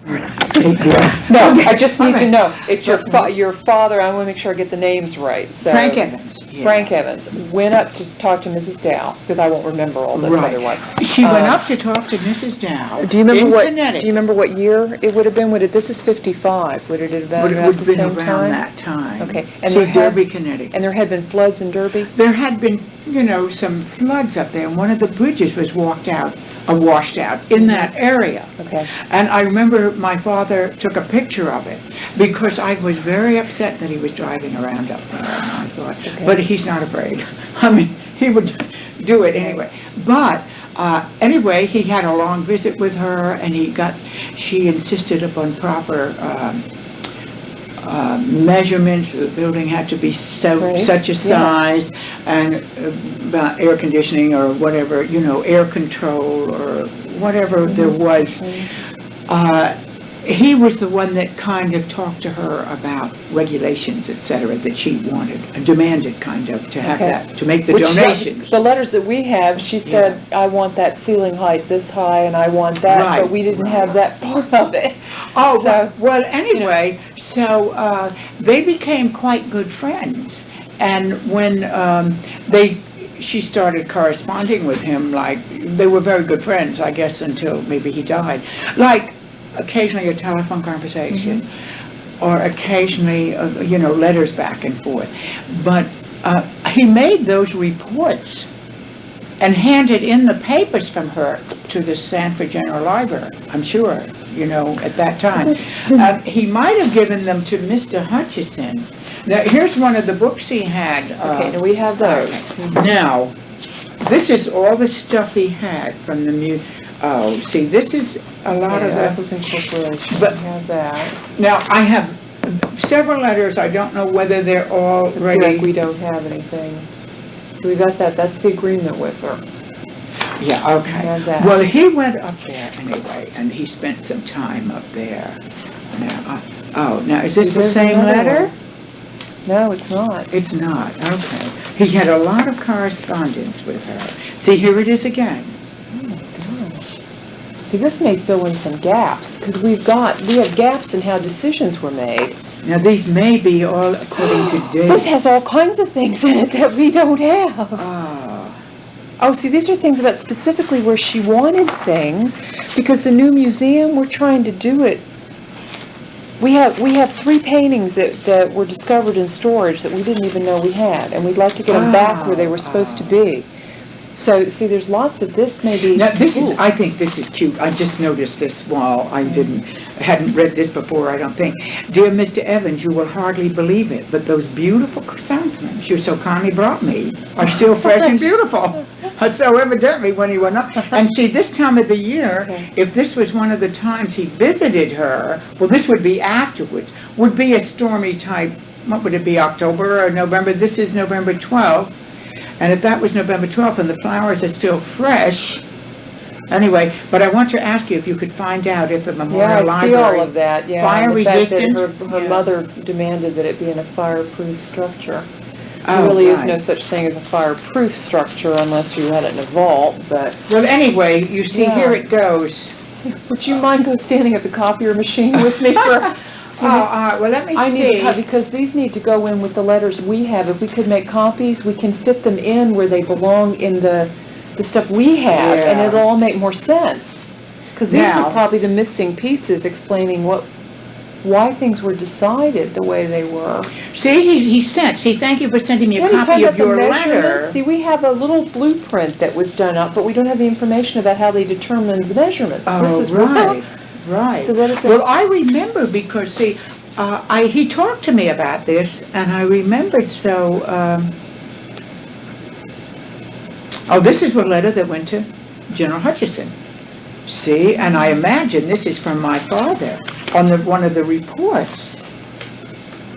No, I just need to know. It's your father. I want to make sure I get the names right. So Frank Evans. Yeah. Frank Evans went up to talk to Mrs. Dow, because I won't remember all this otherwise. She went up to talk to Mrs. Dow. Do you remember what? Connecticut. Do you remember what year it would have been? This is 55. Would it have been about the same time? Would have been around that time. Okay. And so Derby, Connecticut. And there had been floods in Derby? There had been, some floods up there, and one of the bridges was washed out in that area. Okay. And I remember my father took a picture of it because I was very upset that he was driving around up there. And I thought, but he's not afraid. I mean, he would do it anyway. But anyway, he had a long visit with her, and she insisted upon proper measurements. The building had to be such a size, and about air conditioning or whatever, air control or whatever there was. He was the one that kind of talked to her about regulations, etc., that she wanted, demanded kind of to have that, to make the donations. The letters that we have, she said, I want that ceiling height this high, and I want that, but we didn't have that part of it. Oh, so, well, anyway, so they became quite good friends. And when she started corresponding with him, they were very good friends, I guess, until maybe he died. Occasionally a telephone conversation, or occasionally, letters back and forth. But he made those reports and handed in the papers from her to the Sanford General Library, I'm sure, at that time. He might have given them to Mr. Hutchison. Now, here's one of the books he had. Okay, we have those. Now, this is all the stuff he had from the Oh, see, this is a lot of that was incorporation. But we have that. Now, I have several letters. I don't know whether they're all ready. We don't have anything. We got that. That's the agreement with her. Yeah, okay. Well, he went up there anyway, and he spent some time up there. Now, is this the same letter? No, it's not. It's not, okay. He had a lot of correspondence with her. See, here it is again. See, this may fill in some gaps, because we have gaps in how decisions were made. Now, these may be all according to date. This has all kinds of things in it that we don't have. Oh, see, these are things about specifically where she wanted things, because the new museum, we're trying to do it. We have 3 paintings that were discovered in storage that we didn't even know we had, and we'd like to get them back where they were supposed to be. So, see, there's lots of this maybe. Now, I think this is cute. I just noticed this while I hadn't read this before, I don't think. Dear Mr. Evans, you will hardly believe it, but those beautiful chrysanthemums you so kindly brought me are still fresh and beautiful. So evidently when he went up, and see, this time of the year, if this was one of the times he visited her, well, this would be afterwards, would be a stormy type, what would it be, October or November? This is November 12th. And if that was November 12th and the flowers are still fresh, anyway, but I want to ask you if you could find out if the Memorial Library... Yeah, I see all of that, fire resistant. Her mother demanded that it be in a fireproof structure. There really is no such thing as a fireproof structure unless you had it in a vault, but... Well, anyway, you see, here it goes. Would you mind standing at the copier machine with me for... well, let me see. Because these need to go in with the letters we have. If we could make copies, we can fit them in where they belong in the stuff we have, and it'll all make more sense. Because these are probably the missing pieces explaining why things were decided the way they were. See, he sent. See, thank you for sending me a copy of your letter. See, we have a little blueprint that was done up, but we don't have the information about how they determined the measurements. Oh, right. So well, I remember because, see, he talked to me about this, and I remembered this is a letter that went to General Hutchison. See, and I imagine this is from my father on one of the reports.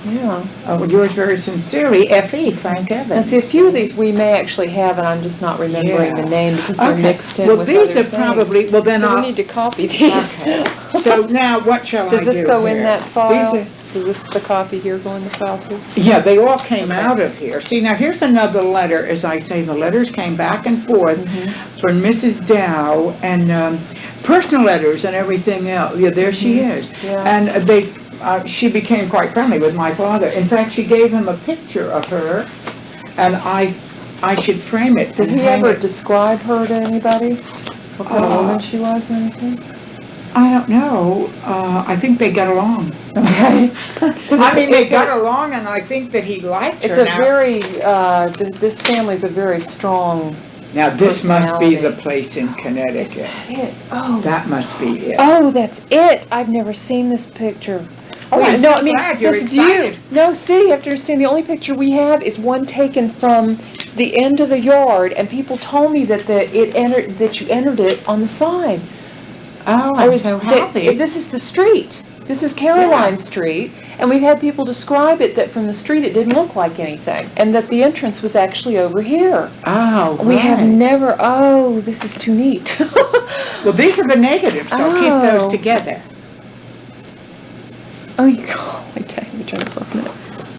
Yeah. Yours very sincerely, F.E., Frank Evans. Now, see, a few of these we may actually have, and I'm just not remembering the name because they're mixed in with these other are probably, well then we need to copy these. Okay. So now what shall I do? Does this go in that file? Does the copy here go in the file too? Yeah, they all came out of here. See, now here's another letter. As I say, the letters came back and forth from Mrs. Dow, and personal letters and everything else. Yeah, there she is. Yeah. And she became quite friendly with my father. In fact, she gave him a picture of her, and I should frame it. Did he ever describe her to anybody? What kind of woman she was or anything? I don't know. I think they got along. Okay. I mean, they got along, and I think that he liked her. It's a very, this family's a very strong. Now, this must be the personality. place in Connecticut. It. Oh. That must be it. Oh, that's it. I've never seen this picture. Oh, Wait, I'm no, so I mean, glad you're this excited. view. No, see, you have to understand, the only picture we have is one taken from the end of the yard, and people told me that that you entered it on the side. Oh, I'm so happy. This is the street. This is Caroline Street, and we've had people describe it that from the street it didn't look like anything, and that the entrance was actually over here. Oh, We have right. never, oh, this is too neat. Well, these are the negatives, so keep Oh. those together. Oh, you go, wait, let me turn this off a minute.